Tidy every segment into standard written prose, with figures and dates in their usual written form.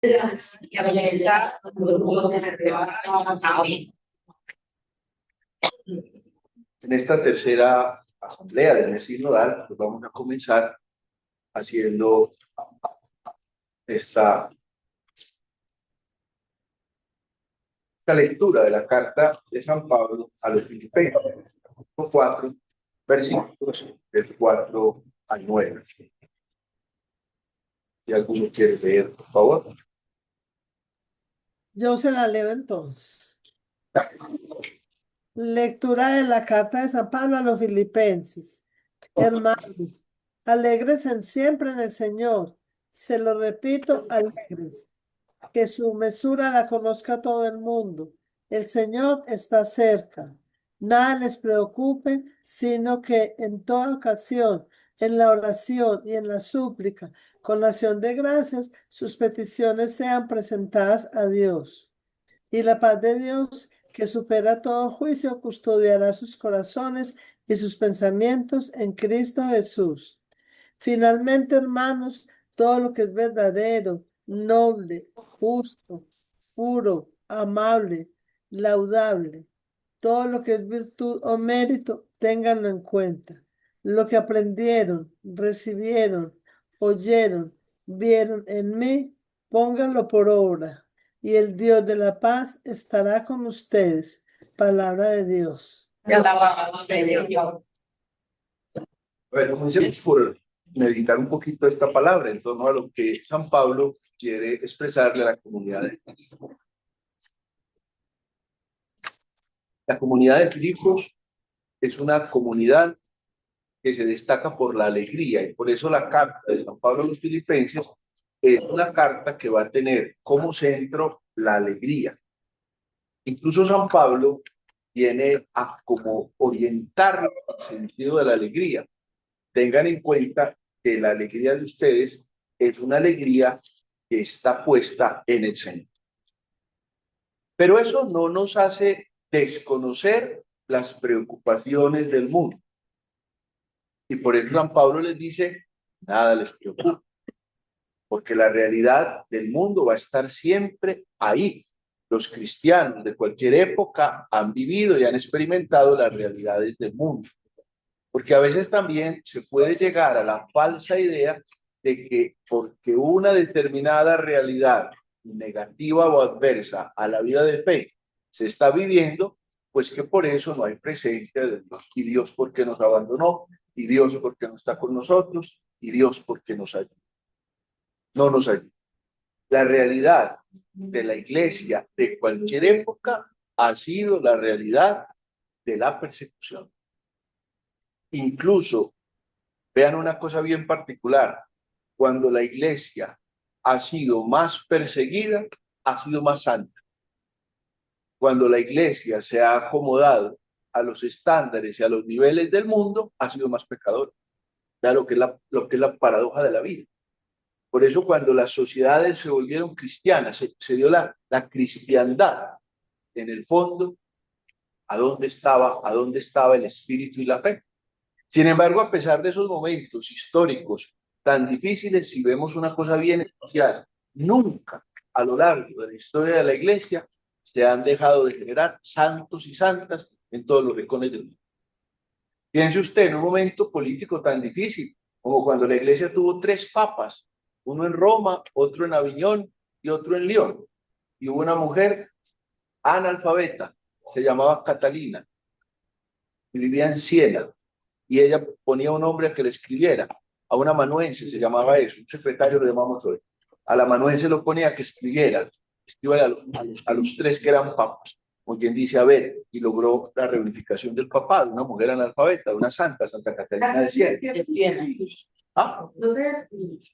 En esta tercera asamblea del mes sinodal, pues vamos a comenzar haciendo esta lectura de la carta de San Pablo a los Filipenses, 4, versículos del 4 al 9. Si alguno quiere leer, por favor. Yo se la leo entonces. Lectura de la carta de San Pablo a los Filipenses. Hermanos, alégrense siempre en el Señor. Se lo repito, alégrense. Que su mesura la conozca todo el mundo. El Señor está cerca. Nada les preocupe, sino que en toda ocasión, en la oración y en la súplica, con la acción de gracias, sus peticiones sean presentadas a Dios. Y la paz de Dios, que supera todo juicio, custodiará sus corazones y sus pensamientos en Cristo Jesús. Finalmente, hermanos, todo lo que es verdadero, noble, justo, puro, amable, laudable, todo lo que es virtud o mérito, ténganlo en cuenta. Lo que aprendieron, recibieron, oyeron, vieron en mí, pónganlo por obra, y el Dios de la paz estará con ustedes. Palabra de Dios. Bueno, comencemos por meditar un poquito esta palabra en torno a lo que San Pablo quiere expresarle a la comunidad de Filipos. La comunidad de Filipos es una comunidad que se destaca por la alegría, y por eso la carta de San Pablo a los Filipenses es una carta que va a tener como centro la alegría. Incluso San Pablo viene a como orientar el sentido de la alegría. Tengan en cuenta que la alegría de ustedes es una alegría que está puesta en el Señor. Pero eso no nos hace desconocer las preocupaciones del mundo. Y por eso San Pablo les dice, nada les preocupa, porque la realidad del mundo va a estar siempre ahí. Los cristianos de cualquier época han vivido y han experimentado las realidades del mundo. Porque a veces también se puede llegar a la falsa idea de que porque una determinada realidad negativa o adversa a la vida de fe se está viviendo, pues que por eso no hay presencia de Dios. Y Dios porque nos abandonó, y Dios porque no está con nosotros, y Dios porque nos ayuda. No nos ayuda. La realidad de la iglesia de cualquier época ha sido la realidad de la persecución. Incluso, vean una cosa bien particular, cuando la iglesia ha sido más perseguida, ha sido más santa. Cuando la iglesia se ha acomodado a los estándares y a los niveles del mundo, ha sido más pecadora. Vean lo que es la paradoja de la vida. Por eso cuando las sociedades se volvieron cristianas, se dio la cristiandad. En el fondo, ¿a dónde estaba el espíritu y la fe? Sin embargo, a pesar de esos momentos históricos tan difíciles, si vemos una cosa bien especial, nunca a lo largo de la historia de la iglesia se han dejado de generar santos y santas en todos los rincones del mundo. Piense usted en un momento político tan difícil como cuando la iglesia tuvo 3 papas, uno en Roma, otro en Aviñón y otro en León. Y hubo una mujer analfabeta, se llamaba Catalina, y vivía en Siena. Y ella ponía un hombre a que le escribiera, a un amanuense se llamaba eso, un secretario lo llamamos hoy, al amanuense lo ponía a que escribiera a los 3 que eran papas, como quien dice, a ver, y logró la reunificación del papado, una mujer analfabeta, una santa, Santa Catalina de Siena. ¿Ah?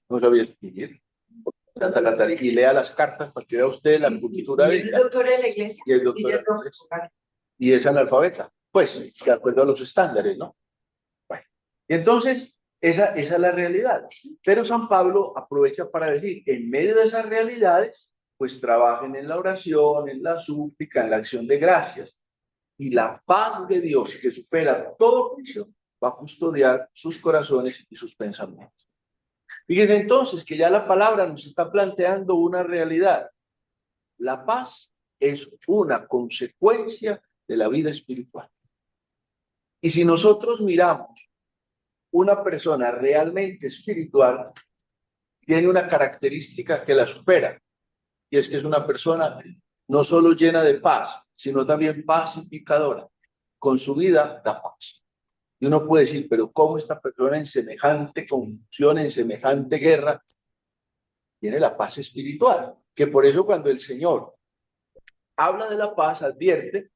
No sabía escribir. Santa Catalina, y lea las cartas para que vea usted la cultura de ella. El doctor de la iglesia. Y el doctor de la iglesia. Y es analfabeta, pues, de acuerdo a los estándares, ¿no? Bueno, y entonces, esa es la realidad. Pero San Pablo aprovecha para decir, en medio de esas realidades, pues trabajen en la oración, en la súplica, en la acción de gracias. Y la paz de Dios, que supera todo juicio, va a custodiar sus corazones y sus pensamientos. Fíjense entonces que ya la palabra nos está planteando una realidad. La paz es una consecuencia de la vida espiritual. Y si nosotros miramos una persona realmente espiritual, tiene una característica que la supera, y es que es una persona no solo llena de paz, sino también pacificadora. Con su vida da paz. Y uno puede decir, pero ¿cómo esta persona en semejante confusión, en semejante guerra, tiene la paz espiritual? Que por eso cuando el Señor habla de la paz, advierte,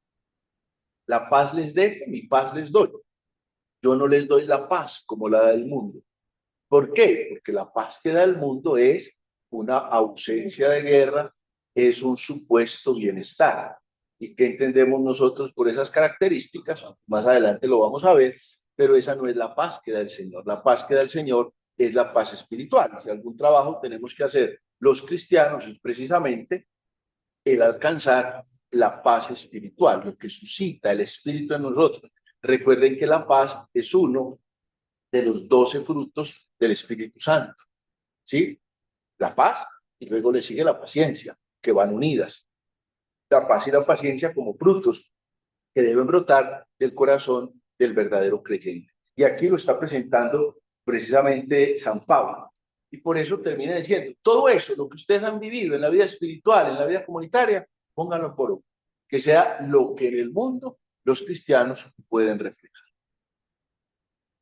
la paz les dejo, mi paz les doy. Yo no les doy la paz como la da el mundo. ¿Por qué? Porque la paz que da el mundo es una ausencia de guerra, es un supuesto bienestar. ¿Y qué entendemos nosotros por esas características? Más adelante lo vamos a ver, pero esa no es la paz que da el Señor. La paz que da el Señor es la paz espiritual. Si algún trabajo tenemos que hacer los cristianos es precisamente el alcanzar la paz espiritual, lo que suscita el Espíritu en nosotros. Recuerden que la paz es uno de los 12 frutos del Espíritu Santo, ¿sí? La paz y luego le sigue la paciencia, que van unidas. La paz y la paciencia como frutos que deben brotar del corazón del verdadero creyente. Y aquí lo está presentando precisamente San Pablo. Y por eso termina diciendo, todo eso, lo que ustedes han vivido en la vida espiritual, en la vida comunitaria, pónganlo por obra, que sea lo que en el mundo los cristianos pueden reflejar.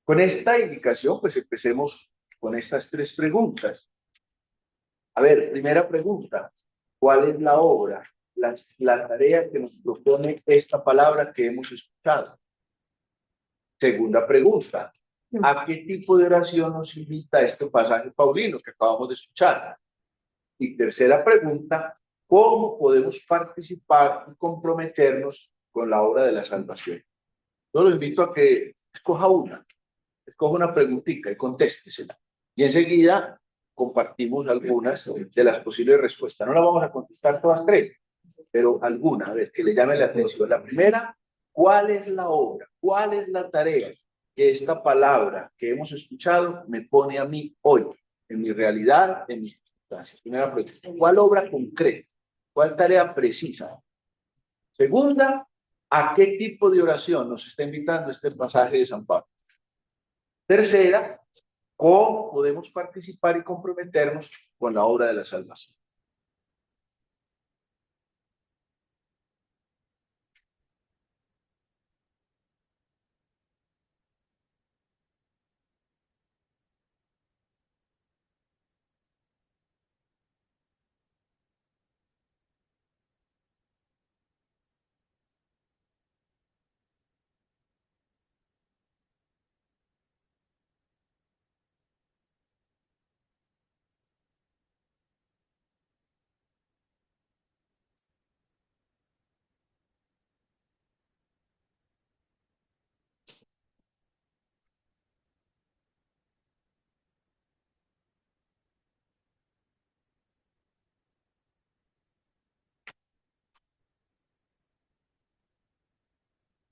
Con esta indicación, pues empecemos con estas tres preguntas. A ver, primera pregunta, ¿cuál es la obra, la tarea que nos propone esta palabra que hemos escuchado? Segunda pregunta, ¿a qué tipo de oración nos invita este pasaje paulino que acabamos de escuchar? Y tercera pregunta, ¿cómo podemos participar y comprometernos con la obra de la salvación? Yo lo invito a que escoja una preguntita y contéstesela. Y enseguida compartimos algunas de las posibles respuestas. No las vamos a contestar todas tres, pero alguna, a ver, que le llame la atención. La primera, ¿cuál es la obra? ¿Cuál es la tarea que esta palabra que hemos escuchado me pone a mí hoy, en mi realidad, en mis circunstancias? Primera pregunta, ¿cuál obra concreta? ¿Cuál tarea precisa? Segunda, ¿a qué tipo de oración nos está invitando este pasaje de San Pablo? Tercera, ¿cómo podemos participar y comprometernos con la obra de la salvación?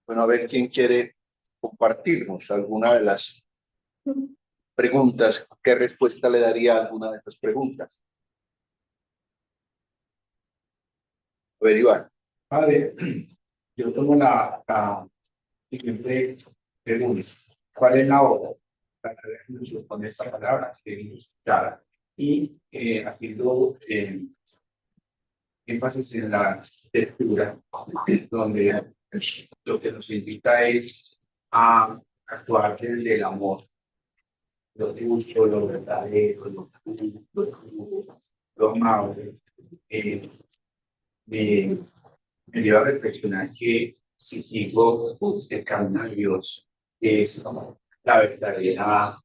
Bueno, a ver quién quiere compartirnos alguna de las preguntas. ¿Qué respuesta le daría a alguna de estas preguntas? A ver, Iván. Padre, yo tomo la siguiente pregunta. ¿Cuál es la obra? La tarea que nos propone esta palabra que hemos escuchado. Y haciendo énfasis en la lectura, donde lo que nos invita es a actuar desde el amor, lo justo, lo verdadero, lo amable. Me, me lleva a reflexionar que si sigo el camino a Dios es la verdadera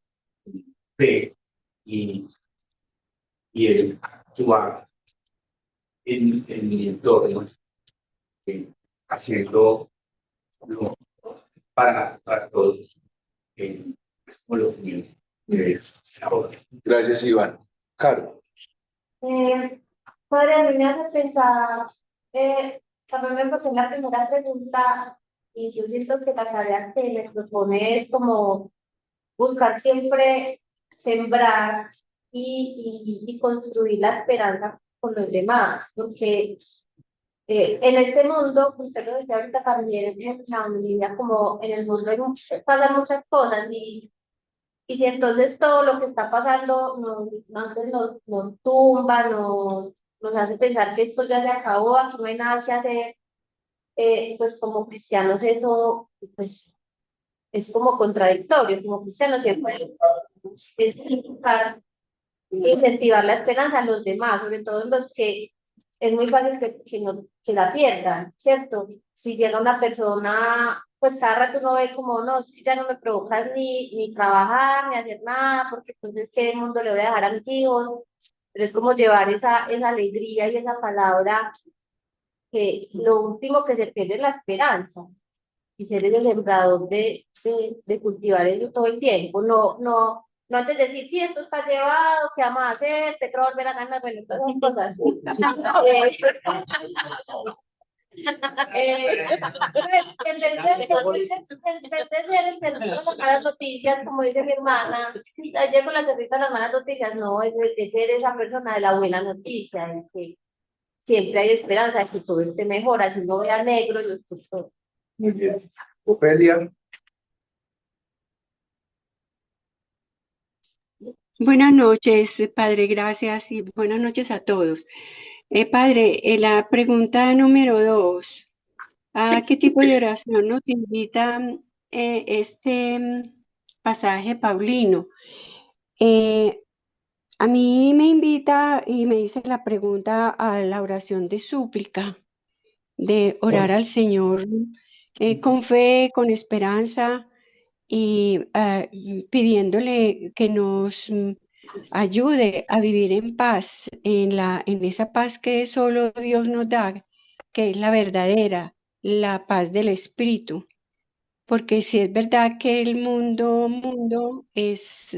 fe y, y el actuar en mi entorno, haciendo lo para todos, es como lo mío es ahora. Gracias, Iván. Caro. Padre, a mí me hace pensar, también me propone la primera pregunta, y yo siento que la tarea que le propone es como buscar siempre sembrar y construir la esperanza con los demás, porque en este mundo, como usted lo decía ahorita también, en la vida, como en el mundo pasan muchas cosas y si entonces todo lo que está pasando nos tumba, nos hace pensar que esto ya se acabó, aquí no hay nada que hacer, pues como cristianos eso pues, es como contradictorio, como cristianos siempre es incentivar la esperanza a los demás, sobre todo en los que es muy fácil que la pierdan, ¿cierto? Si llega una persona, pues cada rato uno ve como, no, es que ya no me provocas ni trabajar, ni hacer nada, porque entonces, ¿qué mundo le voy a dejar a mis hijos? Pero es como llevar esa alegría y esa palabra que lo último que se pierde es la esperanza y ser el sembrador de cultivar eso todo el tiempo. No antes de decir, sí, esto está llevado, ¿qué vamos a hacer? Petro va a volver a ganar, bueno, todas esas cosas. En vez de ser el servicio de las malas noticias, como dice mi hermana, ayer con la cerrita de las malas noticias, no, es ser esa persona de la buena noticia, de que siempre hay esperanza de que todo esté mejor, así uno vea negro, yo estoy. Muy bien. Ofelia, Buenas noches, padre, gracias y buenas noches a todos. Padre, la pregunta número 2, ¿a qué tipo de oración nos invita este pasaje paulino? Eh, a mí me invita y me dice la pregunta a la oración de súplica, de orar al Señor con fe, con esperanza y pidiéndole que nos ayude a vivir en paz, en esa paz que solo Dios nos da, que es la verdadera, la paz del espíritu. Porque si es verdad que el mundo es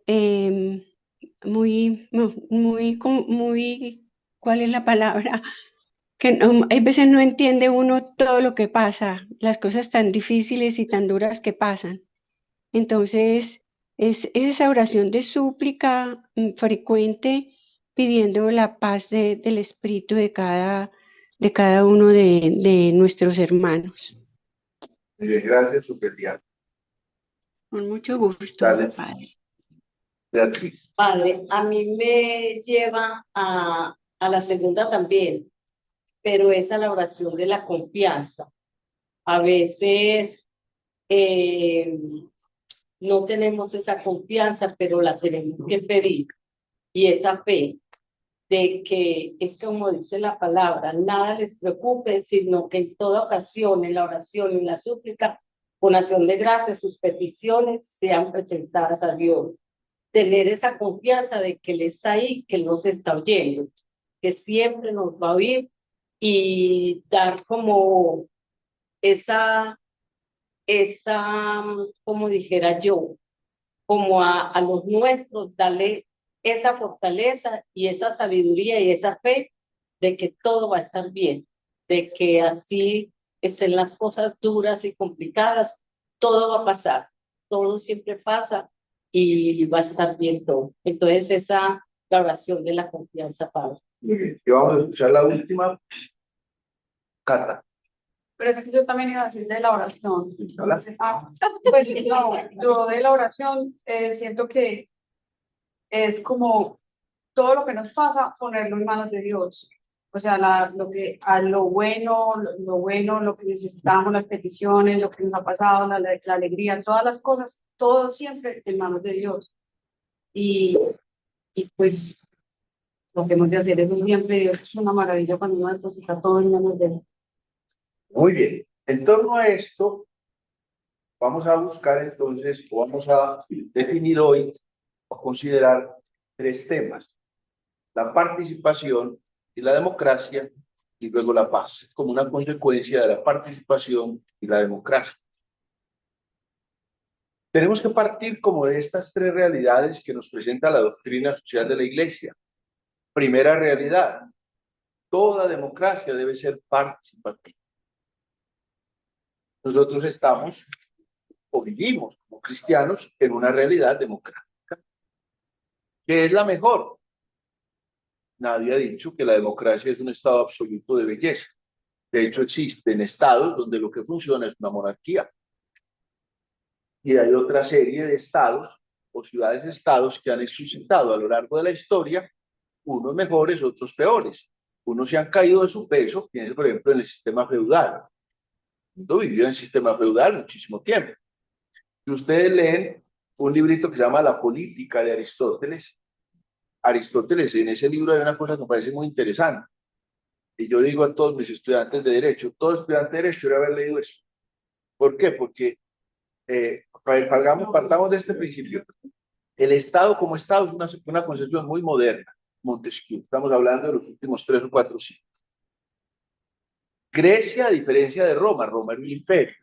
em, muy, ¿cuál es la palabra? Que hay veces no entiende uno todo lo que pasa, las cosas tan difíciles y tan duras que pasan. Entonces, es esa oración de súplica frecuente pidiendo la paz del espíritu de cada uno de nuestros hermanos. muy bien, gracias, Ofelia. Con mucho gusto, Dale, Padre. Beatriz. Padre, a mí me lleva a la segunda también, pero es a la oración de la confianza. A veces eh, no tenemos esa confianza, pero la tenemos que pedir. Y esa fe de que es como dice la palabra, nada les preocupe, sino que en toda ocasión, en la oración y en la súplica, con acción de gracias, sus peticiones sean presentadas a Dios. Tener esa confianza de que Él está ahí, que Él nos está oyendo, que siempre nos va a oír y dar como esa, como dijera yo, como a los nuestros, darle esa fortaleza y esa sabiduría y esa fe de que todo va a estar bien, de que así estén las cosas duras y complicadas, todo va a pasar, todo siempre pasa y va a estar bien todo. Entonces esa la oración de la confianza, Padre. Muy bien. Y vamos a escuchar la última, Cata. Pero es que yo también iba a decir de la oración. Hola. Pues no, yo de la oración siento que es como todo lo que nos pasa, ponerlo en manos de Dios. O sea, lo bueno, lo que necesitamos, las peticiones, lo que nos ha pasado, la alegría, todas las cosas, todo siempre en manos de Dios. Y, y pues lo que hemos de hacer es siempre, Dios es una maravilla cuando uno deposita todo en manos de Él. Muy bien. En torno a esto, vamos a buscar entonces, o vamos a definir hoy, o considerar tres temas: la participación y la democracia, y luego la paz, como una consecuencia de la participación y la democracia. Tenemos que partir como de estas tres realidades que nos presenta la doctrina social de la Iglesia. Primera realidad: toda democracia debe ser participativa. Nosotros estamos o vivimos como cristianos en una realidad democrática. ¿Qué es la mejor? Nadie ha dicho que la democracia es un estado absoluto de belleza. De hecho, existen estados donde lo que funciona es una monarquía. Y hay otra serie de estados o ciudades-estados que han suscitado a lo largo de la historia, unos mejores, otros peores. Unos se han caído de su peso, piense por ejemplo en el sistema feudal. El mundo vivió en el sistema feudal muchísimo tiempo. Si ustedes leen un librito que se llama La Política de Aristóteles, Aristóteles en ese libro hay una cosa que me parece muy interesante. Y yo digo a todos mis estudiantes de Derecho, todo estudiante de Derecho debe haber leído eso. ¿Por qué? Porque partamos de este principio. El Estado como Estado es una concepción muy moderna, Montesquieu. Estamos hablando de los últimos 3 o 4 siglos. Grecia, a diferencia de Roma, Roma era un imperio.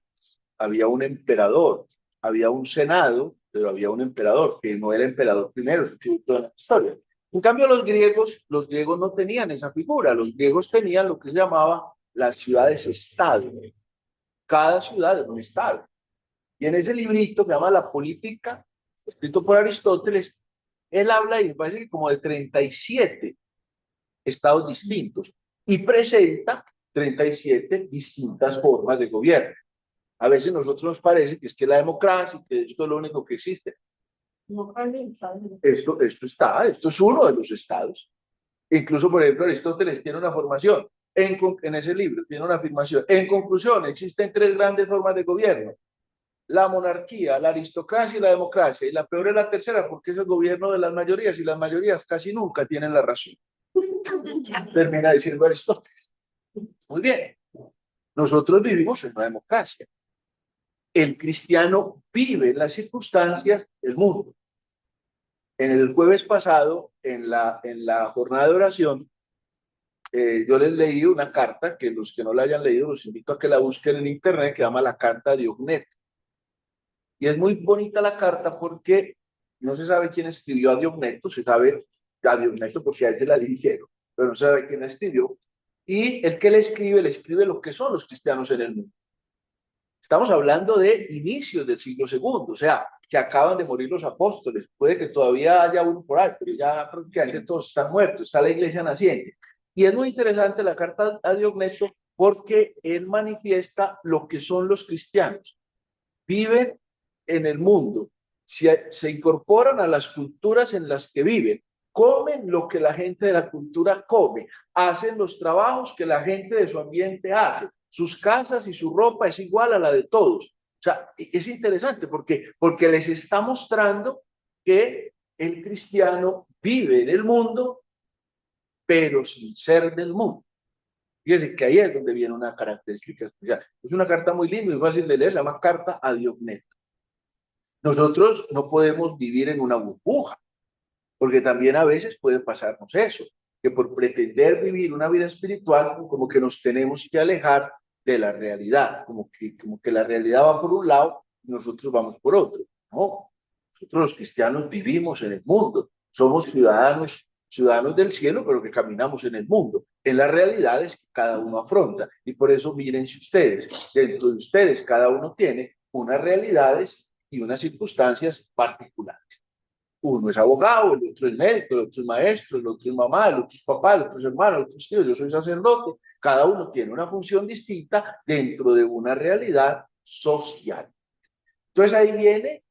Había un emperador, había un senado, pero había un emperador, que no era emperador primero, eso tiene toda la historia. En cambio, los griegos no tenían esa figura. Los griegos tenían lo que se llamaba las ciudades-estado. Cada ciudad era un estado. Y en ese librito que se llama La Política, escrito por Aristóteles, él habla, y me parece que como de 37 estados distintos, y presenta 37 distintas formas de gobierno. A veces a nosotros nos parece que es que la democracia, que esto es lo único que existe. Esto es uno de los estados. Incluso, por ejemplo, Aristóteles tiene una formación, en ese libro tiene una afirmación. En conclusión, existen 3 grandes formas de gobierno: la monarquía, la aristocracia y la democracia. Y la peor es la tercera, porque es el gobierno de las mayorías, y las mayorías casi nunca tienen la razón. Termina diciendo Aristóteles. Muy bien. Nosotros vivimos en una democracia. El cristiano vive en las circunstancias del mundo. En el jueves pasado, en la jornada de oración, yo les leí una carta, que los que no la hayan leído, los invito a que la busquen en internet, que se llama la Carta a Diogneto. Y es muy bonita la carta porque no se sabe quién escribió a Diogneto, se sabe a Diogneto porque a él se la dirigieron, pero no se sabe quién la escribió. Y el que le escribe lo que son los cristianos en el mundo. Estamos hablando de inicios del siglo II, o sea, que acaban de morir los apóstoles. Puede que todavía haya uno por ahí, pero ya prácticamente todos están muertos, está la iglesia naciente. Y es muy interesante la carta a Diogneto porque él manifiesta lo que son los cristianos. Viven en el mundo, se incorporan a las culturas en las que viven, comen lo que la gente de la cultura come, hacen los trabajos que la gente de su ambiente hace, sus casas y su ropa es igual a la de todos. O sea, es interesante porque les está mostrando que el cristiano vive en el mundo, pero sin ser del mundo. Fíjense que ahí es donde viene una característica especial. Es una carta muy linda y fácil de leer, se llama Carta a Diogneto. Nosotros no podemos vivir en una burbuja, porque también a veces puede pasarnos eso, que por pretender vivir una vida espiritual, como que nos tenemos que alejar de la realidad, como que la realidad va por un lado y nosotros vamos por otro. No, nosotros los cristianos vivimos en el mundo, somos ciudadanos del cielo, pero que caminamos en el mundo, en las realidades que cada uno afronta. Y por eso mírense ustedes, dentro de ustedes cada uno tiene unas realidades y unas circunstancias particulares. Uno es abogado, el otro es médico, el otro es maestro, el otro es mamá, el otro es papá, el otro es hermano, el otro es tío, yo soy sacerdote. Cada uno tiene una función distinta dentro de una realidad social. Entonces ahí viene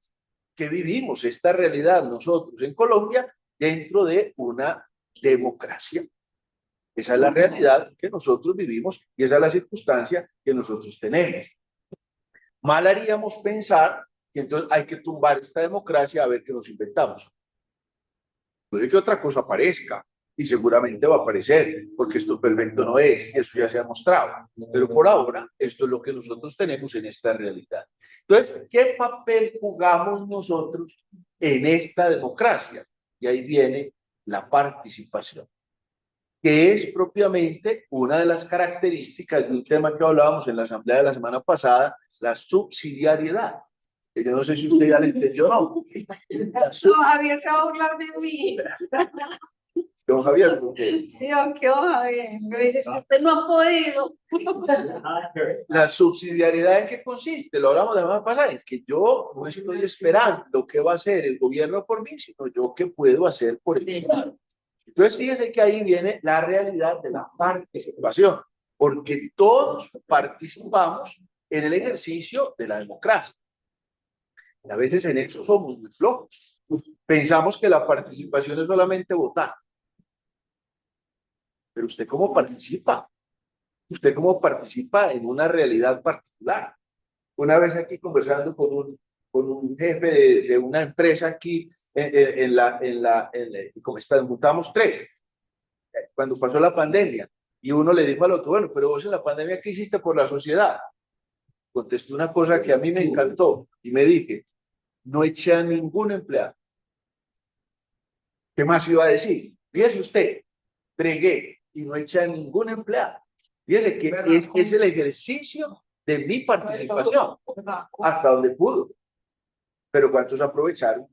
que vivimos esta realidad nosotros en Colombia dentro de una democracia. Esa es la realidad que nosotros vivimos y esa es la circunstancia que nosotros tenemos. Mal haríamos pensar que entonces hay que tumbar esta democracia a ver qué nos inventamos. Puede que otra cosa aparezca y seguramente va a aparecer porque esto perfecto no es y eso ya se ha mostrado. Pero por ahora esto es lo que nosotros tenemos en esta realidad. Entonces, ¿qué papel jugamos nosotros en esta democracia? Y ahí viene la participación, que es propiamente una de las características de un tema que hablábamos en la asamblea de la semana pasada, la subsidiariedad. Yo no sé si usted ya le entendió o no. No, Javier se va a burlar de mí. Don Javier, porque Sí, aunque Javier, me dices que usted no ha podido. la subsidiariedad en qué consiste, lo hablamos de la semana pasada, es que yo no estoy esperando qué va a hacer el gobierno por mí, sino yo qué puedo hacer por el Estado. Entonces, fíjense que ahí viene la realidad de la participación, porque todos participamos en el ejercicio de la democracia. Y a veces en eso somos muy flojos. Pensamos que la participación es solamente votar. Pero usted cómo participa, usted cómo participa en una realidad particular. Una vez aquí conversando con un jefe de una empresa aquí como juntamos tres, cuando pasó la pandemia, y uno le dijo al otro, bueno, pero vos en la pandemia, ¿qué hiciste por la sociedad? Contesté una cosa que a mí me encantó y me dije, no eché a ningún empleado. ¿Qué más iba a decir? Fíjese usted, bregué y no eché a ningún empleado. Fíjese que es el ejercicio de mi participación, hasta donde pudo. Pero ¿cuántos aprovecharon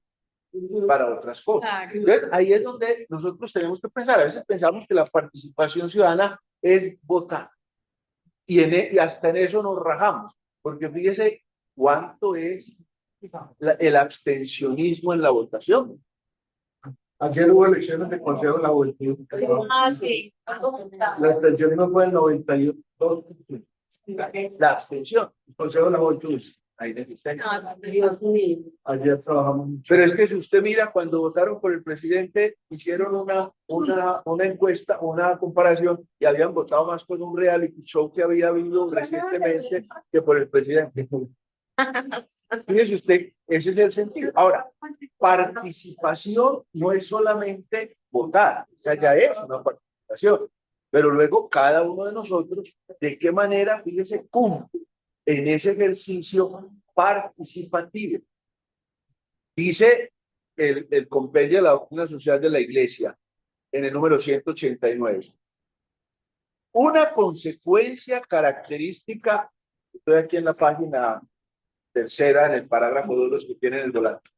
para otras cosas? Entonces, ahí es donde nosotros tenemos que pensar. A veces pensamos que la participación ciudadana es votar. Y hasta en eso nos rajamos. Porque fíjese cuánto es el abstencionismo en la votación. Ayer hubo elecciones de Consejo de la Juventud. Sí. La abstención fue el 92. La abstención. Consejo de la Juventud. Ahí necesita. Dios mío. Ayer trabajamos mucho. Pero es que si usted mira, cuando votaron por el presidente, hicieron una encuesta, una comparación, y habían votado más por un reality show que había habido recientemente que por el presidente. Fíjese usted, ese es el sentido. Ahora, participación no es solamente votar, o sea, ya es una participación, pero luego cada uno de nosotros, ¿de qué manera, fíjese, cumple en ese ejercicio participativo? Dice el compendio de la doctrina social de la Iglesia, en el número 189. Una consecuencia característica, estoy aquí en la página tercera, en el parágrafo 2, los que tienen el volante.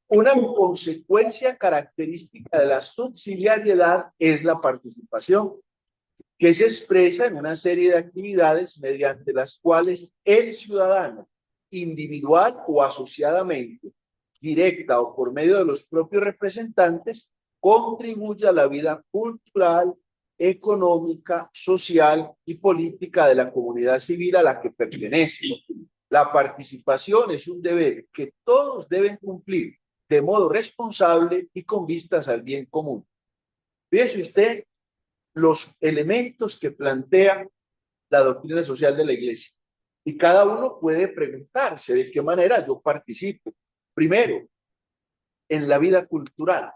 Una consecuencia característica de la subsidiariedad es la participación, que se expresa en una serie de actividades mediante las cuales el ciudadano, individual o asociadamente, directa o por medio de los propios representantes, contribuye a la vida cultural, económica, social y política de la comunidad civil a la que pertenece. La participación es un deber que todos deben cumplir de modo responsable y con vistas al bien común. Fíjese usted los elementos que plantea la doctrina social de la Iglesia. Y cada uno puede preguntarse de qué manera yo participo. Primero, en la vida cultural,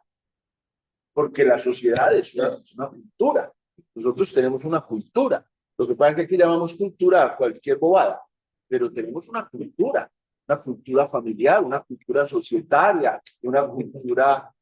porque la sociedad es una cultura. Nosotros tenemos una cultura. Lo que pasa es que aquí llamamos cultura a cualquier bobada, pero tenemos una cultura familiar, una cultura societaria, una cultura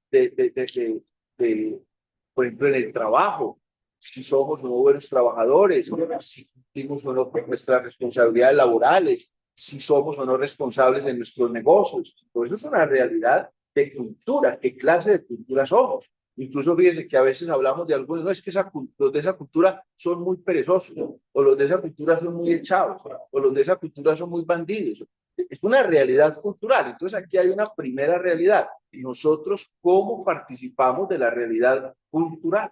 por ejemplo, en el trabajo, si somos o no buenos trabajadores, si cumplimos o no con nuestras responsabilidades laborales, si somos o no responsables en nuestros negocios. Todo eso es una realidad de cultura. ¿Qué clase de cultura somos? Incluso fíjense que a veces hablamos de algunos, no es que los de esa cultura son muy perezosos, o los de esa cultura son muy echados, o los de esa cultura son muy bandidos. Es una realidad cultural. Entonces aquí hay una primera realidad. Y nosotros, ¿cómo participamos de la realidad cultural?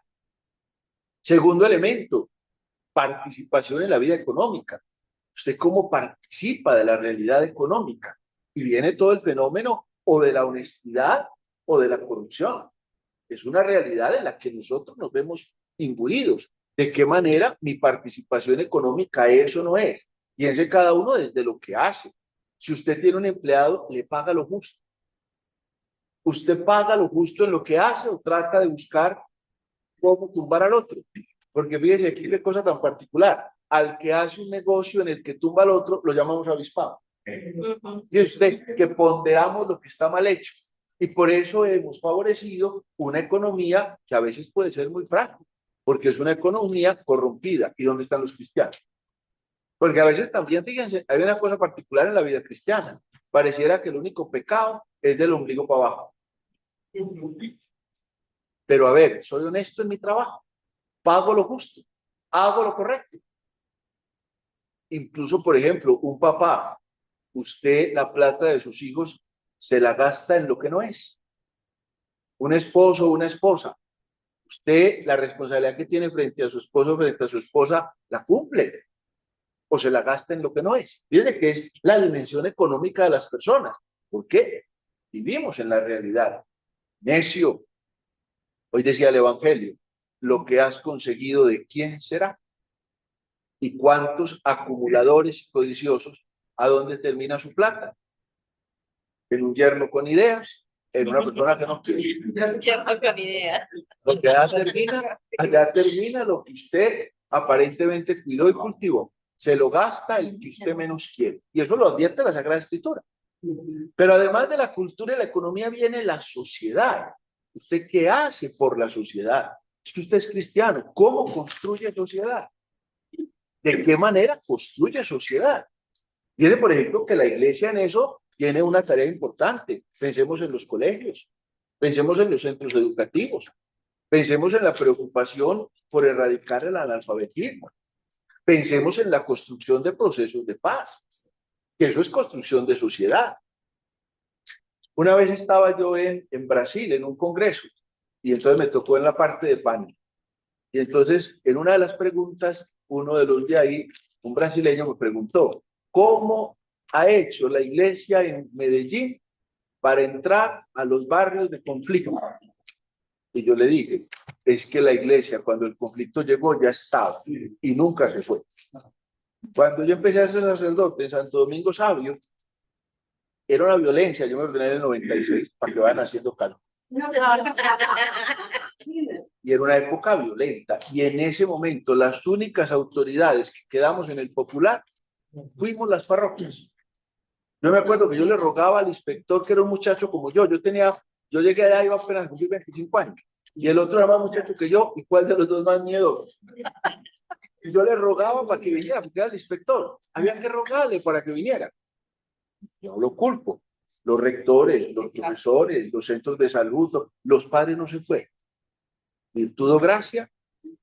Segundo elemento, participación en la vida económica. ¿Usted cómo participa de la realidad económica? Y viene todo el fenómeno o de la honestidad o de la corrupción. Es una realidad en la que nosotros nos vemos imbuidos. ¿De qué manera mi participación económica es o no es? Piense cada uno desde lo que hace. Si usted tiene un empleado, le paga lo justo. ¿Usted paga lo justo en lo que hace o trata de buscar cómo tumbar al otro? Porque fíjese aquí qué cosa tan particular. Al que hace un negocio en el que tumba al otro, lo llamamos avispado. Y usted que ponderamos lo que está mal hecho. Y por eso hemos favorecido una economía que a veces puede ser muy frágil, porque es una economía corrompida. ¿Y dónde están los cristianos? Porque a veces también, fíjense, hay una cosa particular en la vida cristiana. Pareciera que el único pecado es del ombligo para abajo. Pero a ver, soy honesto en mi trabajo, pago lo justo, hago lo correcto. Incluso, por ejemplo, un papá, usted la plata de sus hijos se la gasta en lo que no es. Un esposo o una esposa, usted la responsabilidad que tiene frente a su esposo, frente a su esposa, la cumple o se la gasta en lo que no es. Fíjense que es la dimensión económica de las personas. ¿Por qué? Vivimos en la realidad. Necio, hoy decía el Evangelio, lo que has conseguido, ¿de quién será? ¿Y cuántos acumuladores y codiciosos, a dónde termina su plata? En un yerno con ideas, en una persona que no quiere. Con ideas. Lo que allá termina lo que usted aparentemente cuidó y cultivó. Se lo gasta el que usted menos quiere. Y eso lo advierte la Sagrada Escritura. Pero además de la cultura y la economía viene la sociedad. ¿Usted qué hace por la sociedad? Si usted es cristiano, ¿cómo construye sociedad? ¿De qué manera construye sociedad? Viene, por ejemplo, que la iglesia en eso tiene una tarea importante. Pensemos en los colegios, pensemos en los centros educativos, pensemos en la preocupación por erradicar el analfabetismo, pensemos en la construcción de procesos de paz, que eso es construcción de sociedad. Una vez estaba yo en Brasil, en un congreso, y entonces me tocó en la parte de pan. Y entonces, en una de las preguntas, uno de los de ahí, un brasileño, me preguntó, ¿cómo ha hecho la iglesia en Medellín para entrar a los barrios de conflicto? Y yo le dije, es que la iglesia, cuando el conflicto llegó, ya estaba y nunca se fue. Cuando yo empecé a ser sacerdote en Santo Domingo Sabio, era una violencia, yo me ordené en el 96, para que vayan haciendo calor. Y era una época violenta, y en ese momento las únicas autoridades que quedamos en el popular fuimos las parroquias. Yo me acuerdo que yo le rogaba al inspector, que era un muchacho como yo llegué allá, iba apenas a cumplir 25 años, y el otro era más muchacho que yo, ¿y cuál de los dos más miedoso? Y yo le rogaba para que viniera, porque era el inspector, había que rogarle para que viniera. Yo no lo culpo, los rectores, los profesores, los centros de salud, los padres no se fueron. Virtud o gracia,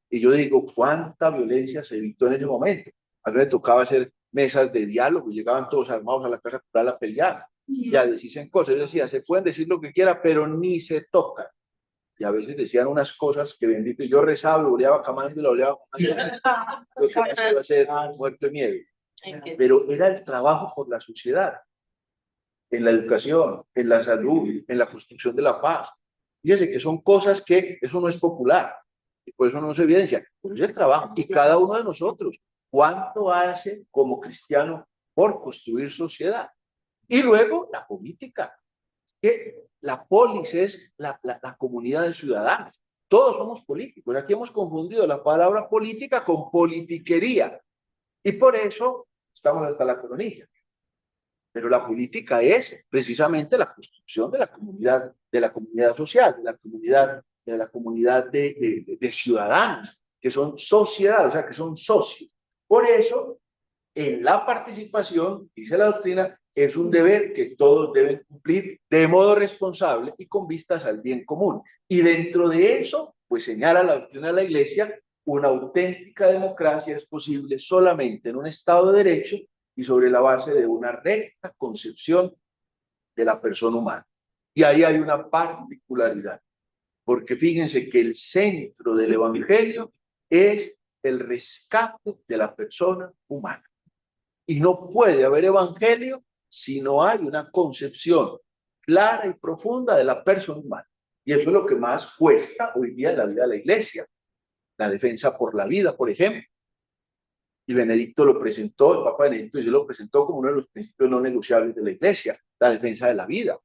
y yo digo, ¿cuánta violencia se evitó en ese momento? A mí me tocaba hacer mesas de diálogo, llegaban todos armados a la casa cural a pelear, y a decirse cosas. Yo decía, se pueden decir lo que quieran, pero ni se tocan. Y a veces decían unas cosas que bendito, yo rezaba, lo oleaba camando y lo oleaba camando. Lo que más iba a ser muerto de miedo. Pero era el trabajo por la sociedad, en la educación, en la salud, en la construcción de la paz. Fíjense que son cosas que eso no es popular, y por eso no se evidencia, pero es el trabajo. Y cada uno de nosotros, ¿cuánto hace como cristiano por construir sociedad? Y luego la política, que la polis es la comunidad de ciudadanos. Todos somos políticos. Aquí hemos confundido la palabra política con politiquería. Y por eso estamos hasta la coronilla. Pero la política es precisamente la construcción de la comunidad social, de la comunidad de ciudadanos, que son sociedad, o sea, que son socios. Por eso, en la participación, dice la doctrina, es un deber que todos deben cumplir de modo responsable y con vistas al bien común. Y dentro de eso, pues señala la doctrina de la Iglesia, una auténtica democracia es posible solamente en un Estado de Derecho y sobre la base de una recta concepción de la persona humana. Y ahí hay una particularidad, porque fíjense que el centro del Evangelio es el rescate de la persona humana. Y no puede haber evangelio si no hay una concepción clara y profunda de la persona humana. Y eso es lo que más cuesta hoy día en la vida de la iglesia. La defensa por la vida, por ejemplo. Y Benedicto lo presentó, el Papa Benedicto lo presentó como uno de los principios no negociables de la iglesia, la defensa de la vida.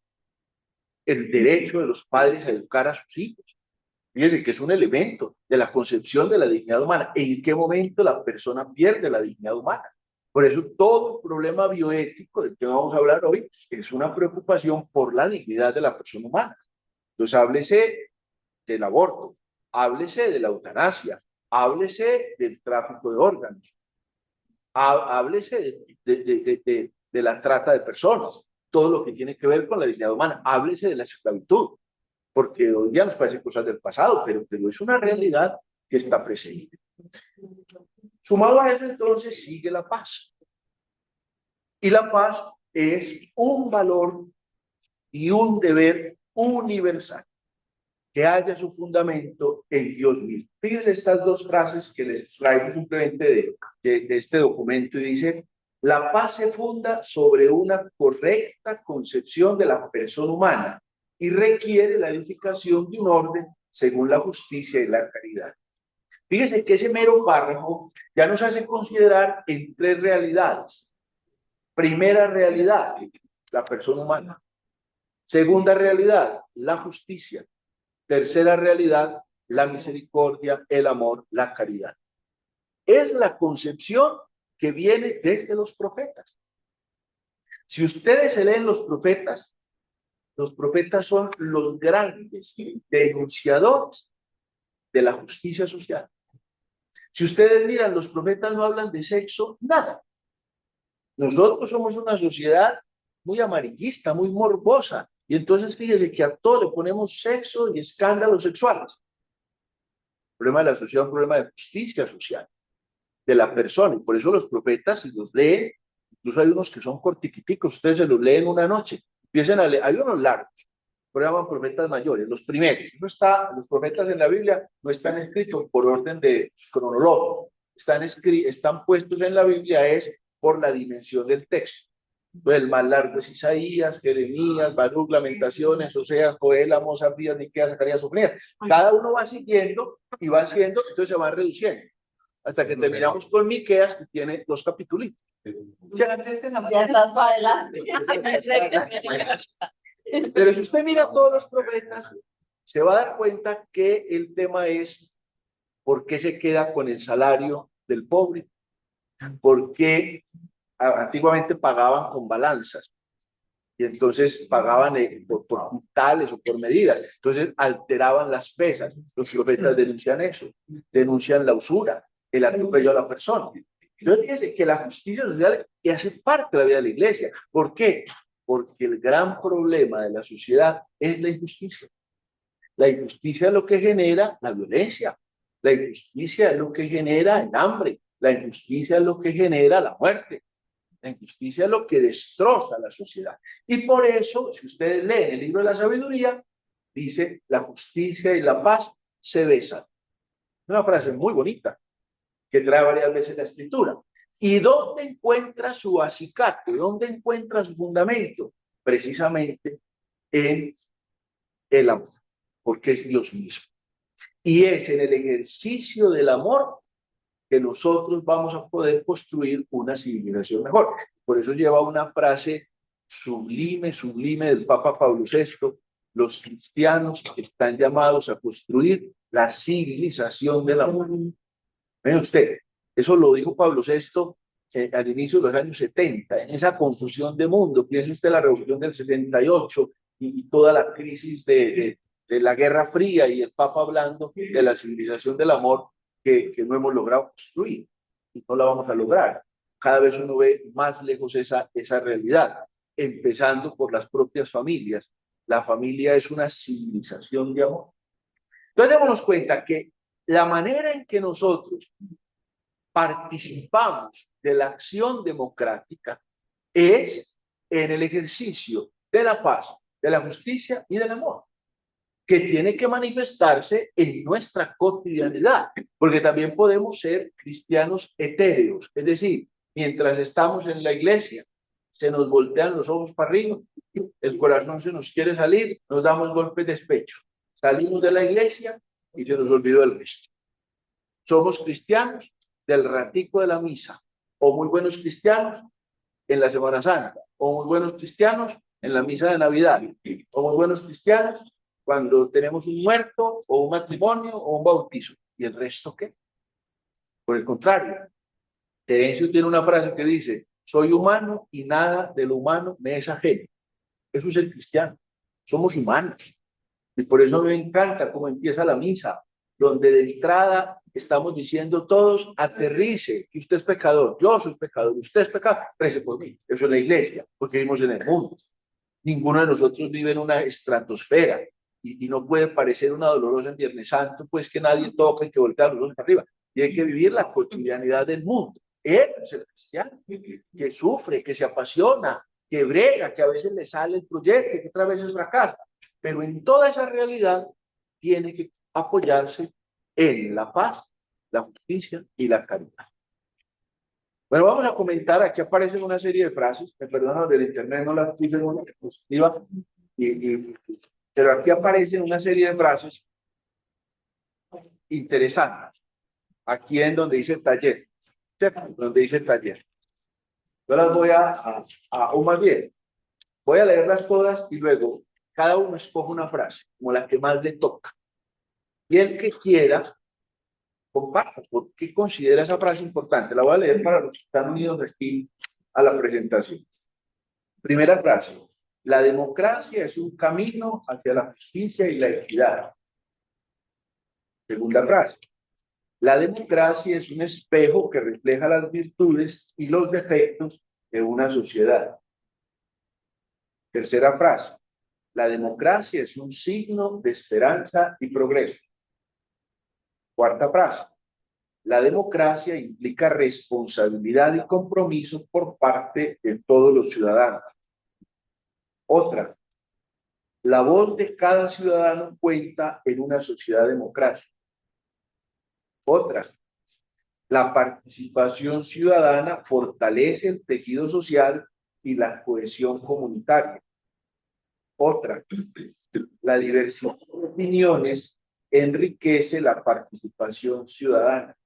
El derecho de los padres a educar a sus hijos. Fíjense que es un elemento de la concepción de la dignidad humana. ¿En qué momento la persona pierde la dignidad humana? Por eso todo el problema bioético del que vamos a hablar hoy es una preocupación por la dignidad de la persona humana. Entonces háblese del aborto, háblese de la eutanasia, háblese del tráfico de órganos, háblese de la trata de personas, todo lo que tiene que ver con la dignidad humana, háblese de la esclavitud, porque hoy día nos parecen cosas del pasado, pero es una realidad que está presente. Sumado a eso, entonces, sigue la paz. Y la paz es un valor y un deber universal que haya su fundamento en Dios mismo. Fíjense estas dos frases que les traigo simplemente de este documento, y dice: la paz se funda sobre una correcta concepción de la persona humana y requiere la edificación de un orden según la justicia y la caridad. Fíjense que ese mero párrafo ya nos hace considerar en tres realidades. Primera realidad, la persona humana. Segunda realidad, la justicia. Tercera realidad, la misericordia, el amor, la caridad. Es la concepción que viene desde los profetas. Si ustedes se leen los profetas son los grandes denunciadores de la justicia social. Si ustedes miran, los profetas no hablan de sexo, nada. Nosotros somos una sociedad muy amarillista, muy morbosa, y entonces fíjese que a todo le ponemos sexo y escándalos sexuales. El problema de la sociedad es un problema de justicia social, de la persona, y por eso los profetas, si los leen, incluso hay unos que son cortiquiticos, ustedes se los leen una noche, empiezan a leer, hay unos largos, pero llaman profetas mayores, los primeros. Eso está, los profetas en la Biblia no están escritos por orden de cronológico, están puestos en la Biblia es por la dimensión del texto. Entonces, el más largo es Isaías, Jeremías, Baruch, Lamentaciones, Oseas, Joel, Amós, Abdías, Miqueas, Zacarías, Sofonías. Cada uno va siguiendo y va haciendo, entonces se va reduciendo, hasta que terminamos con Miqueas, que tiene 2 capítulos. Ya estás para adelante. Pero si usted mira a todos los profetas, se va a dar cuenta que el tema es ¿por qué se queda con el salario del pobre? ¿Por qué antiguamente pagaban con balanzas? Y entonces pagaban por quintales o por medidas. Entonces alteraban las pesas. Los profetas denuncian eso, denuncian la usura, el atropello a la persona. Entonces fíjense que la justicia social hace parte de la vida de la iglesia. ¿Por qué? Porque el gran problema de la sociedad es la injusticia. La injusticia es lo que genera la violencia. La injusticia es lo que genera el hambre. La injusticia es lo que genera la muerte. La injusticia es lo que destroza la sociedad. Y por eso, si ustedes leen el libro de la sabiduría, dice: la justicia y la paz se besan. Una frase muy bonita que trae varias veces la escritura. ¿Y dónde encuentra su acicate? ¿Dónde encuentra su fundamento? Precisamente en el amor, porque es Dios mismo. Y es en el ejercicio del amor que nosotros vamos a poder construir una civilización mejor. Por eso lleva una frase sublime, sublime del Papa Pablo VI: los cristianos están llamados a construir la civilización del amor. Vean usted, eso lo dijo Pablo VI al inicio de los años 70, en esa confusión de mundo. Piense usted la revolución del 68 y toda la crisis de la Guerra Fría, y el Papa hablando de la civilización del amor que no hemos logrado construir y no la vamos a lograr. Cada vez uno ve más lejos esa realidad, empezando por las propias familias. La familia es una civilización de amor. Entonces démonos cuenta que la manera en que nosotros participamos de la acción democrática es en el ejercicio de la paz, de la justicia y del amor, que tiene que manifestarse en nuestra cotidianidad, porque también podemos ser cristianos etéreos, es decir, mientras estamos en la iglesia, se nos voltean los ojos para arriba, el corazón se nos quiere salir, nos damos golpes de despecho, salimos de la iglesia y se nos olvidó el resto. Somos cristianos del ratico de la misa, o muy buenos cristianos en la Semana Santa, o muy buenos cristianos en la misa de Navidad, o muy buenos cristianos cuando tenemos un muerto, o un matrimonio, o un bautizo. ¿Y el resto qué? Por el contrario, Terencio tiene una frase que dice: soy humano y nada de lo humano me es ajeno. Eso es el cristiano. Somos humanos. Y por eso me encanta cómo empieza la misa, donde de entrada estamos diciendo todos: aterrice, que usted es pecador, yo soy pecador, usted es pecador, rece por mí. Eso es la iglesia, porque vivimos en el mundo. Ninguno de nosotros vive en una estratosfera, y no puede parecer una dolorosa en Viernes Santo, pues que nadie toca y que voltea los ojos para arriba. Tiene que vivir la cotidianidad del mundo. Él es el cristiano, que sufre, que se apasiona, que brega, que a veces le sale el proyecto, que otras veces fracasa. Pero en toda esa realidad tiene que apoyarse en la paz, la justicia y la caridad. Bueno, vamos a comentar, aquí aparecen una serie de frases, me perdonan del internet, no las puse en una diapositiva, pero aquí aparecen una serie de frases interesantes, aquí en donde dice taller, ¿cierto? Donde dice taller. Yo las voy o más bien, voy a leerlas todas y luego cada uno escoge una frase, como la que más le toca. Y el que quiera, comparta por qué considera esa frase importante. La voy a leer para los que están unidos aquí a la presentación. Primera frase. La democracia es un camino hacia la justicia y la equidad. Segunda frase. La democracia es un espejo que refleja las virtudes y los defectos de una sociedad. Tercera frase. La democracia es un signo de esperanza y progreso. Cuarta frase. La democracia implica responsabilidad y compromiso por parte de todos los ciudadanos. Otra. La voz de cada ciudadano cuenta en una sociedad democrática. Otra. La participación ciudadana fortalece el tejido social y la cohesión comunitaria. Otra. La diversidad de opiniones enriquece la participación ciudadana.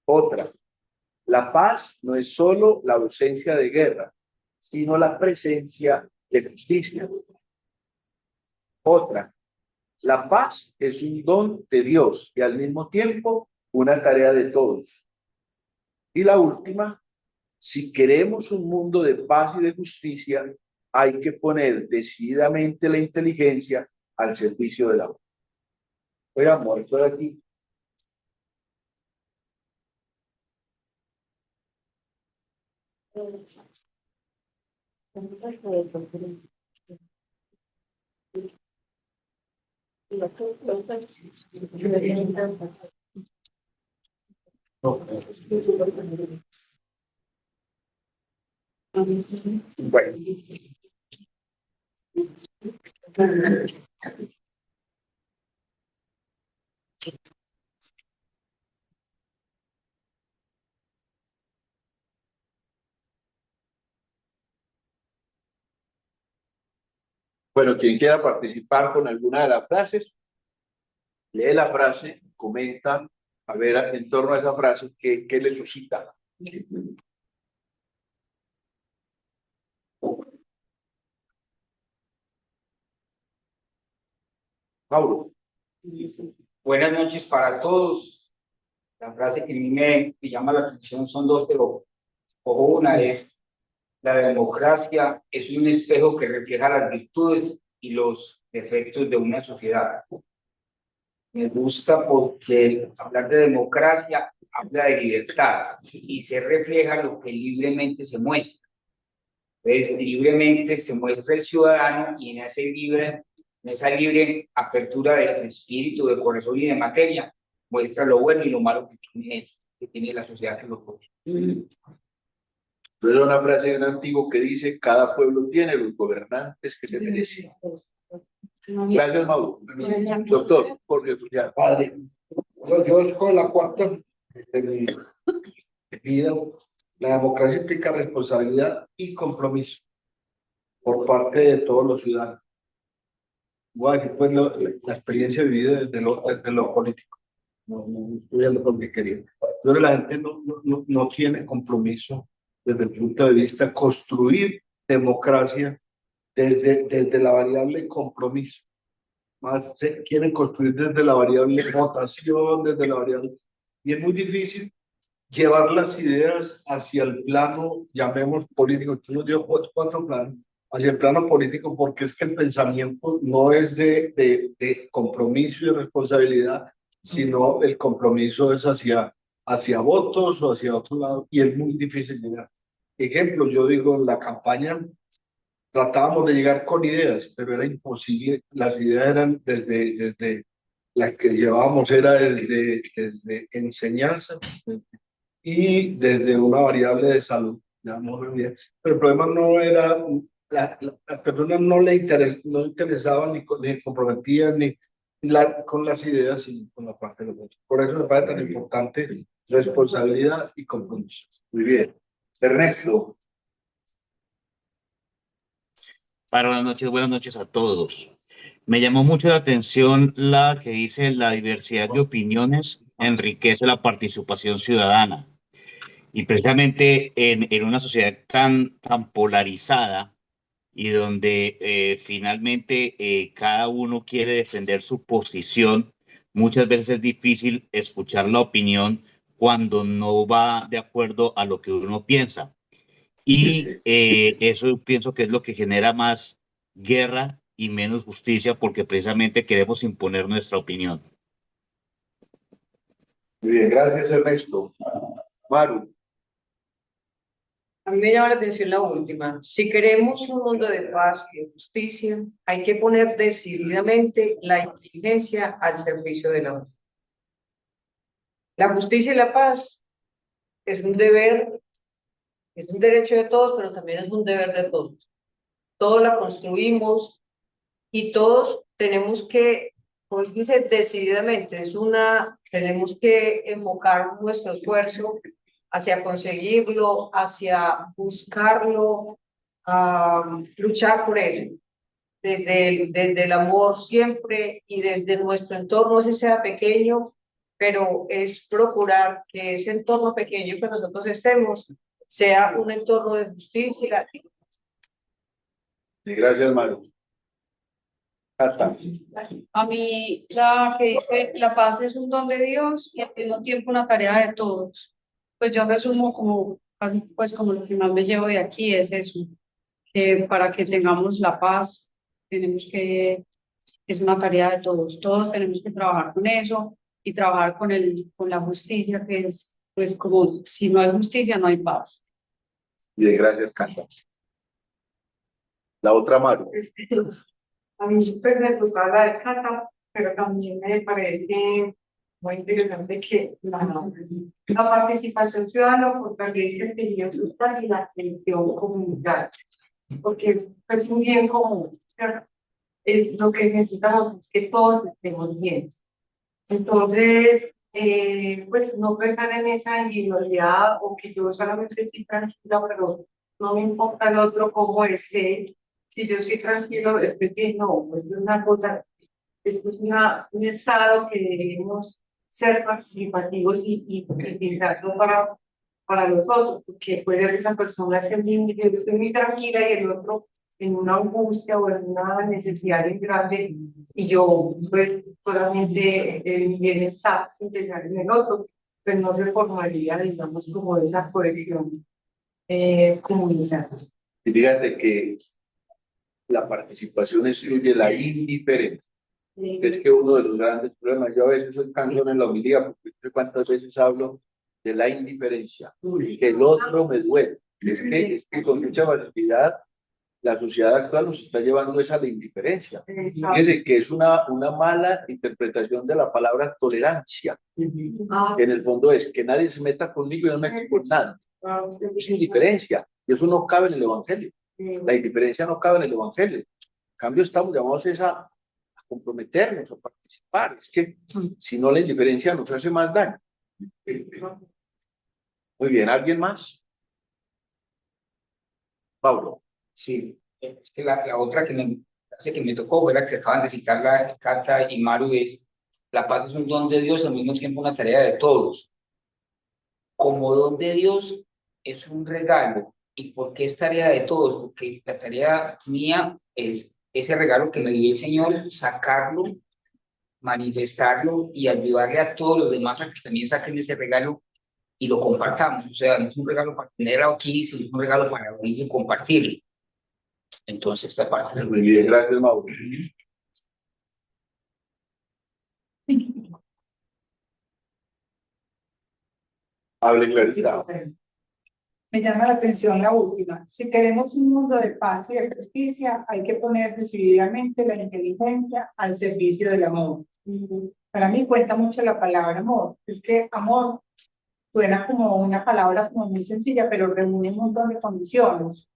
Otra. La paz no es solo la ausencia de guerra, sino la presencia de justicia. Otra. La paz es un don de Dios y al mismo tiempo una tarea de todos. Y la última, si queremos un mundo de paz y de justicia, hay que poner decididamente la inteligencia al servicio del amor. Oye, amor, estoy aquí. Bueno. Bueno, quien quiera participar con alguna de las frases, lee la frase, comenta, a ver en torno a esa frase, ¿qué le suscita? Mauro. Buenas noches para todos. La frase que a mí me llama la atención son dos, pero una es: la democracia es un espejo que refleja las virtudes y los defectos de una sociedad. Me gusta porque hablar de democracia habla de libertad y se refleja lo que libremente se muestra. Entonces, libremente se muestra el ciudadano y en esa libre apertura de espíritu, de corazón y de materia, muestra lo bueno y lo malo que tiene la sociedad que lo rodea. Pero una frase de un antiguo que dice: cada pueblo tiene los gobernantes que se merecen. Gracias, Mauro. Doctor Jorge Julián. Padre, yo escojo la cuarta de mi vida. La democracia implica responsabilidad y compromiso por parte de todos los ciudadanos. Voy a decir pues la experiencia vivida desde lo político. No estoy hablando porque quería. Pero la gente no tiene compromiso desde el punto de vista construir democracia desde la variable compromiso. Más se quieren construir desde la variable votación, desde la variable... Y es muy difícil llevar las ideas hacia el plano, llamemos político. Tú nos dio cuatro planos, hacia el plano político, porque es que el pensamiento no es de compromiso y de responsabilidad, sino el compromiso es hacia votos o hacia otro lado, y es muy difícil llegar. Ejemplo, yo digo, en la campaña tratábamos de llegar con ideas, pero era imposible. Las ideas eran desde las que llevábamos, era desde enseñanza y desde una variable de salud. Llamémoslo bien. Pero el problema no era, las personas no interesaban ni comprometían con las ideas y con la parte de los otros. Por eso me parece tan importante responsabilidad y compromiso. Muy bien. Ernesto, Buenas noches a todos. Me llamó mucho la atención la que dice la diversidad de opiniones enriquece la participación ciudadana. Y precisamente en una sociedad tan polarizada y donde finalmente cada uno quiere defender su posición, muchas veces es difícil escuchar la opinión cuando no va de acuerdo a lo que uno piensa. Y eso pienso que es lo que genera más guerra y menos justicia porque precisamente queremos imponer nuestra opinión. muy bien, gracias Ernesto. Maru, A mí me llama la atención la última. Si queremos un mundo de paz y de justicia, hay que poner decididamente la inteligencia al servicio de la paz. La justicia y la paz es un deber, es un derecho de todos, pero también es un deber de todos. Todos la construimos y todos tenemos que, como dice, decididamente, tenemos que enfocar nuestro esfuerzo hacia conseguirlo, hacia buscarlo, luchar por eso, desde el amor siempre y desde nuestro entorno, ese sea pequeño, pero es procurar que ese entorno pequeño que nosotros estemos sea un entorno de justicia. gracias Maru. Cata, A mí la que dice la paz es un don de Dios y al mismo tiempo una tarea de todos. Pues yo resumo como casi pues como lo que más me llevo de aquí es eso, que para que tengamos la paz tenemos que, es una tarea de todos, todos tenemos que trabajar con eso y trabajar con la justicia, que es pues como si no hay justicia no hay paz. bien, gracias Cata. La otra Maru. A mí pues me gustaba la de Cata, pero también me parece muy interesante que la participación ciudadana fortalece el tejido social y la atención comunitaria, porque es un bien común, ¿cierto? Es lo que necesitamos, es que todos estemos bien. Entonces, pues no pensar en esa individualidad o que yo solamente estoy tranquila, pero no me importa el otro cómo esté. Si yo estoy tranquilo, estoy bien, no, pues es una cosa, esto es un estado que debemos ser participativos y utilizarlo para los otros, porque puede haber esa persona que yo estoy muy tranquila y el otro en una angustia o en una necesidad bien grande y yo pues solamente el bienestar sin pensar en el otro, pues no se formaría, digamos, como esa cohesión comunitaria. Y fíjate que la participación excluye la indiferencia. Es que uno de los grandes problemas, yo a veces soy cansón en la homilía, porque no sé cuántas veces hablo de la indiferencia, que el otro me duele. Es que con mucha facilidad la sociedad actual nos está llevando esa a la indiferencia. Fíjese que es una mala interpretación de la palabra tolerancia, que en el fondo es que nadie se meta conmigo y no me meto con nada. Es indiferencia, y eso no cabe en el Evangelio. La indiferencia no cabe en el Evangelio. En cambio, estamos llamados a comprometernos, a participar. Es que si no, la indiferencia nos hace más daño. Muy bien, ¿alguien más? Pablo. Sí, es que la otra que me tocó fue la que acaban de citar la Cata y Maru es la paz es un don de Dios, al mismo tiempo una tarea de todos. Como don de Dios es un regalo. ¿Y por qué es tarea de todos? Porque la tarea mía es ese regalo que me dio el Señor, sacarlo, manifestarlo y ayudarle a todos los demás a que también saquen ese regalo y lo compartamos. O sea, no es un regalo para tenerlo aquí, sino es un regalo para venir y compartirlo. Entonces, esta parte. Muy bien, gracias, Mauro. Hable clarita. Me llama la atención la última. Si queremos un mundo de paz y de justicia, hay que poner decididamente la inteligencia al servicio del amor. Para mí cuenta mucho la palabra amor. Es que amor suena como una palabra como muy sencilla, pero reúne un montón de condiciones.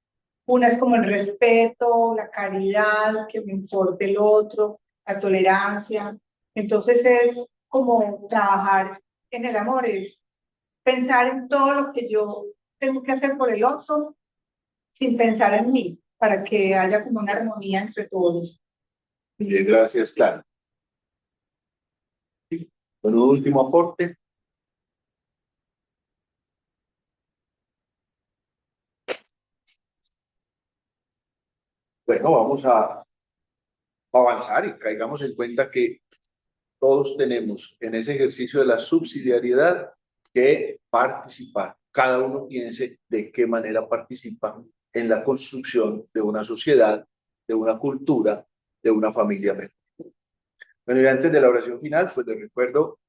Una es como el respeto, la caridad, que me importe el otro, la tolerancia. Entonces es como trabajar en el amor, es pensar en todo lo que yo tengo que hacer por el otro sin pensar en mí, para que haya como una armonía entre todos. Bien, gracias, Clara. Con un último aporte. Bueno, vamos a avanzar y caigamos en cuenta que todos tenemos en ese ejercicio de la subsidiariedad que participar. Cada uno piense de qué manera participa en la construcción de una sociedad, de una cultura, de una familia mejor. Bueno, y antes de la oración final, pues les recuerdo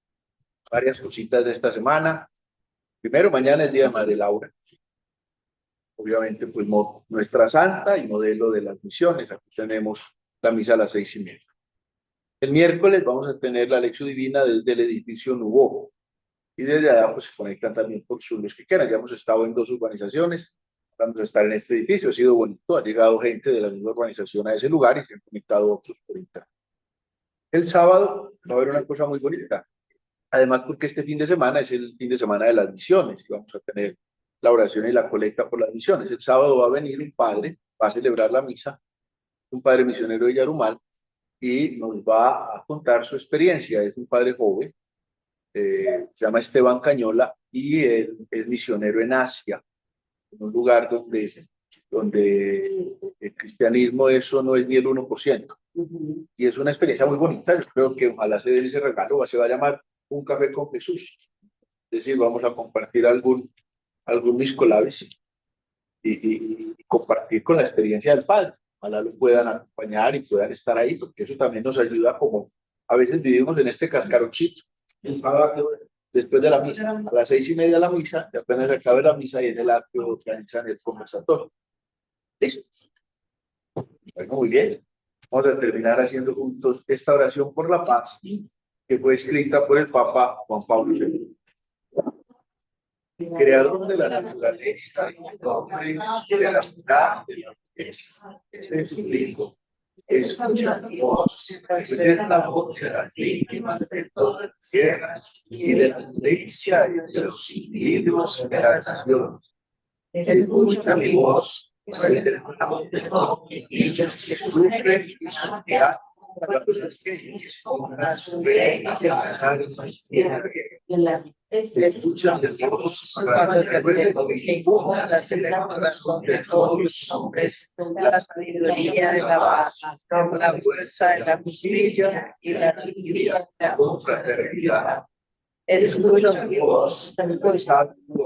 varias cositas de esta semana. Primero, mañana es Día de Madre Laura. Obviamente, pues nuestra santa y modelo de las misiones. Aquí tenemos la misa a las 6:30. El miércoles vamos a tener la lección divina desde el edificio Nubó. Y desde allá pues se conectan también por Zoom los que quieran. Ya hemos estado en 2 urbanizaciones. Vamos a estar en este edificio. Ha sido bonito. Ha llegado gente de la misma urbanización a ese lugar y se han conectado otros por internet. El sábado va a haber una cosa muy bonita. Además, porque este fin de semana es el fin de semana de las misiones y vamos a tener la oración y la colecta por las misiones. El sábado va a venir un padre, va a celebrar la misa, un padre misionero de Yarumal, y nos va a contar su experiencia. Es un padre joven, se llama Esteban Cañola, y él es misionero en Asia, en un lugar donde el cristianismo eso no es ni el 1%. Y es una experiencia muy bonita. Yo creo que ojalá se dé ese regalo, se va a llamar Un Café con Jesús. Es decir, vamos a compartir algún miscolabis y compartir con la experiencia del Padre. Ojalá lo puedan acompañar y puedan estar ahí, porque eso también nos ayuda, como a veces vivimos en este cascaroncito. El sábado, después de la misa, a las 6:30 de la misa, y apenas acabe la misa y en el acto organizan el conversatorio. ¿Listo? Bueno, muy bien. Vamos a terminar haciendo juntos esta oración por la paz, que fue escrita por el Papa Juan Pablo II. Creador de la naturaleza, de la ciudad, te suplico, escucha mi voz, pues es la voz de las víctimas de todas las guerras y de la iglesia y de los individuos de las naciones. Escucha mi voz, pues es la voz de todos mis niños que sufren y sufren cuando las crisis pongan su fe hacia las almas escuchan de Dios cuando te ruego que impongas en el corazón de todos los hombres la sabiduría de la paz, la fuerza de la justicia y la alegría de la confraternidad. Escucha mi voz, pues por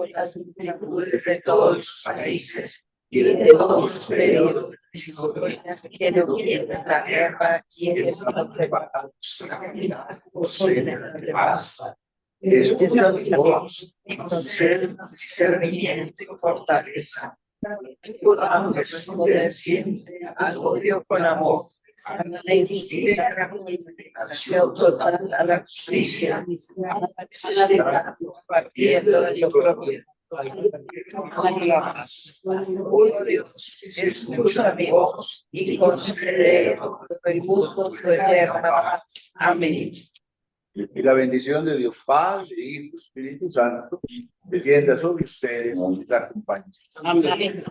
las multitudes de todos los países y de todos los periodos que no quieren la guerra y que están separados de paz. Escucha mi voz y concede discernimiento y fortaleza. Que podamos responder siempre al odio con amor, a la injusticia con dedicación total a la justicia, a la necesidad partiendo de lo propio. Oh Dios, escucha mi voz y concede el mundo tu eterna paz. Amén. Y la bendición de Dios Padre, Hijo, Espíritu Santo, descienda sobre ustedes y la acompañe. Amén.